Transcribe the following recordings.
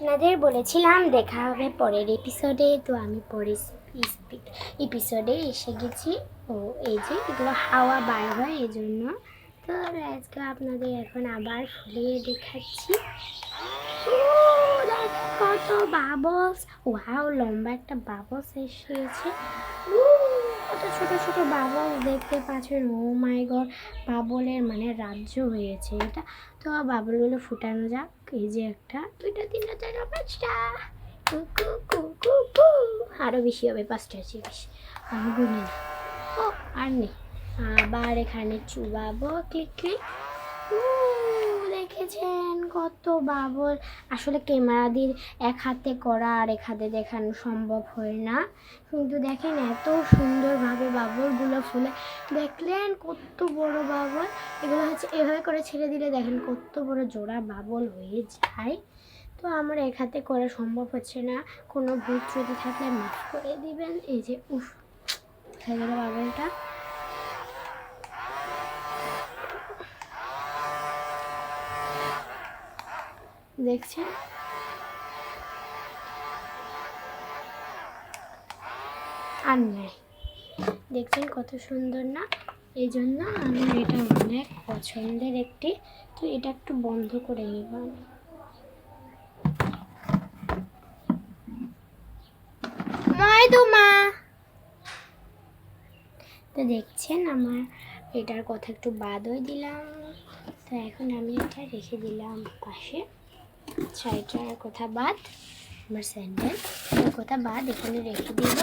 আপনাদের বলেছিলাম দেখা হবে পরের এপিসোডে, তো আমি পরের এপিসোডে এসে গেছি। ও এই যে এগুলো হাওয়া বার হয় এই জন্য, তো আজকে আপনাদের এখন আবার ফুলিয়ে দেখাচ্ছি। কত বাবলস, ওয়াও লম্বা একটা বাবলস এসেছে। কত ছোট ছোট বাবলস দেখতে পাচ্ছেন। ও মাই গড, বাবলের মানে রাজ্য হয়েছে এটা। তো বাবলগুলো ফুটানো যাক। এই যে একটা, দুইটা, তিনটা, চারটা, পাঁচটা, আরো বেশি হবে, পাঁচটা আছে বেশি, আমি গুনি না। ও আর নেই, আবার এখানে চুবাবো। Click click. দেখেছেন কত বাবল। আসলে ক্যামেরা দিয়ে এক হাতে করা আর এক হাতে দেখানো সম্ভব হয় না, কিন্তু দেখেন এত সুন্দরভাবে বাবলগুলো ফুলে। দেখলেন কত বড় বাবল। এগুলো হচ্ছে এভাবে করে ছেড়ে দিলে দেখেন কত বড় জোড়া বাবল হয়ে যায়। তো আমার এক হাতে করা সম্ভব হচ্ছে না, কোনো ভুল ত্রুটি থাকলে মাফ করে দিবেন। এই যে উফ হয়ে গেল বাবলটা। দেখছেন আর নেই, দেখছেন কত সুন্দর না? এই জন্য আমার এটা অনেক পছন্দের একটি। তো এটা একটু বন্ধ করে নিব মা। তো দেখছেন আমার এটার কথা একটু বাদ হয়ে দিলাম। তো এখন আমি এটা রেখে দিলাম পাশে। আচ্ছা এটার কথা বাদ, আমার স্যান্ডেল কথা বাদ এখানে রেখে দিব।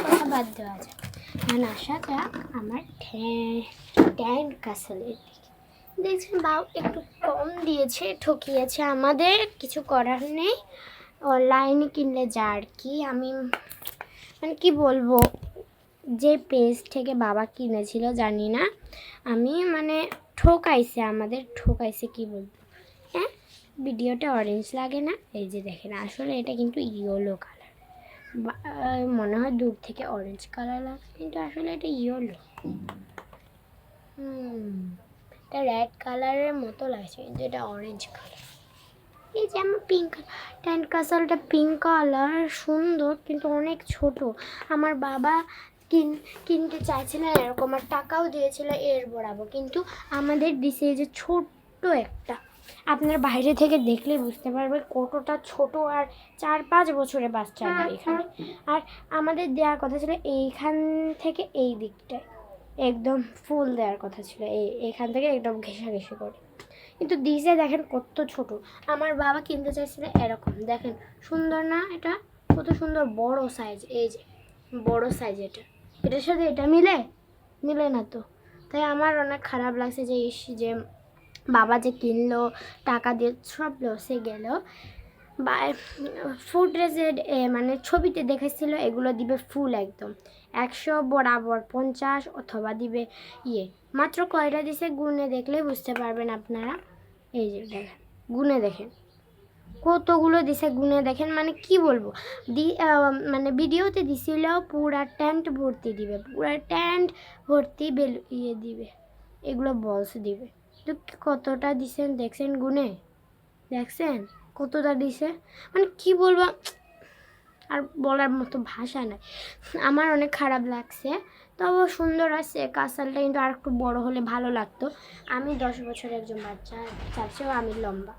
কথা বাদ দেওয়া যাক। এখন আসা যাক আমার ট্যান কাসলের দিকে। দেখছেন বাউ একটু কম দিয়েছে, ঠকিয়েছে আমাদের, কিছু করার নেই। অনলাইনে কিনলে যা আর কি, আমি মানে কি বলবো, যে পেজ থেকে বাবা কিনেছিল জানি না, আমি মানে ঠকাইছে, আমাদের ঠকাইছে কি বলবো। হ্যাঁ ভিডিওটা অরেঞ্জ লাগে না? এই যে দেখেন আসলে এটা কিন্তু ইয়েলো কালার, মনে হয় দূর থেকে অরেঞ্জ কালার লাগে, কিন্তু আসলে এটা ইয়েলো। এটা রেড কালারের মতো লাগছে, কিন্তু এটা অরেঞ্জ কালার। এই যে আমার পিঙ্ক ট্যান্ট কাসলটা পিঙ্ক কালার, সুন্দর কিন্তু অনেক ছোট। আমার বাবা কিনতে চাইছিল এরকম, আর টাকাও দিয়েছিল এর বরাবর, কিন্তু আমাদের দিছে যে ছোট্ট একটা। আপনার বাইরে থেকে দেখলে বুঝতে পারবে কতটা ছোট, আর 4-5 বছরের বাচ্চা এখানে। আর আমাদের দেওয়ার কথা ছিল এইখান থেকে এই দিকটায় একদম ফুল দেওয়ার কথা ছিল, এখান থেকে একদম ঘেঁষাঘেঁষি করে, কিন্তু দিছে দেখেন কত ছোট। আমার বাবা কিনতে চাইছিল এরকম, দেখেন সুন্দর না? এটা কত সুন্দর বড় সাইজ, এই যে বড় সাইজ। এটার সাথে এটা মিলে না তো। তাই আমার অনেক খারাপ লাগছে যে বাবা যে কিনলো, টাকা দিয়ে সব লসে গেল। বা ফুড রেজেড মানে ছবিতে দেখেছিল এগুলো দিবে ফুল একদম 100 বরাবর 50, অথবা দিবে মাত্র কয়টা দিছে গুনে দেখলেই বুঝতে পারবেন আপনারা। এই যে দেখেন গুনে দেখেন কতগুলো দিছে, গুনে দেখেন। মানে কি বলবো, মানে ভিডিওতে দিছিল পুরা ট্যান্ট ভর্তি দিবে, পুরা ট্যান্ট ভর্তি দিবে, এগুলো বলস দিবে। তো কতটা দিছেন দেখছেন গুনে? দেখছেন কতটা দিছে? মানে কি বলবো, আর বলার মতো ভাষা নাই। আমার অনেক খারাপ লাগছে। তবে সুন্দর আছে কাসালটা, কিন্তু আর একটু বড় হলে ভালো লাগতো। আমি 10 বছরের একজন বাচ্চা, চাচ্ছেও আমি লম্বা।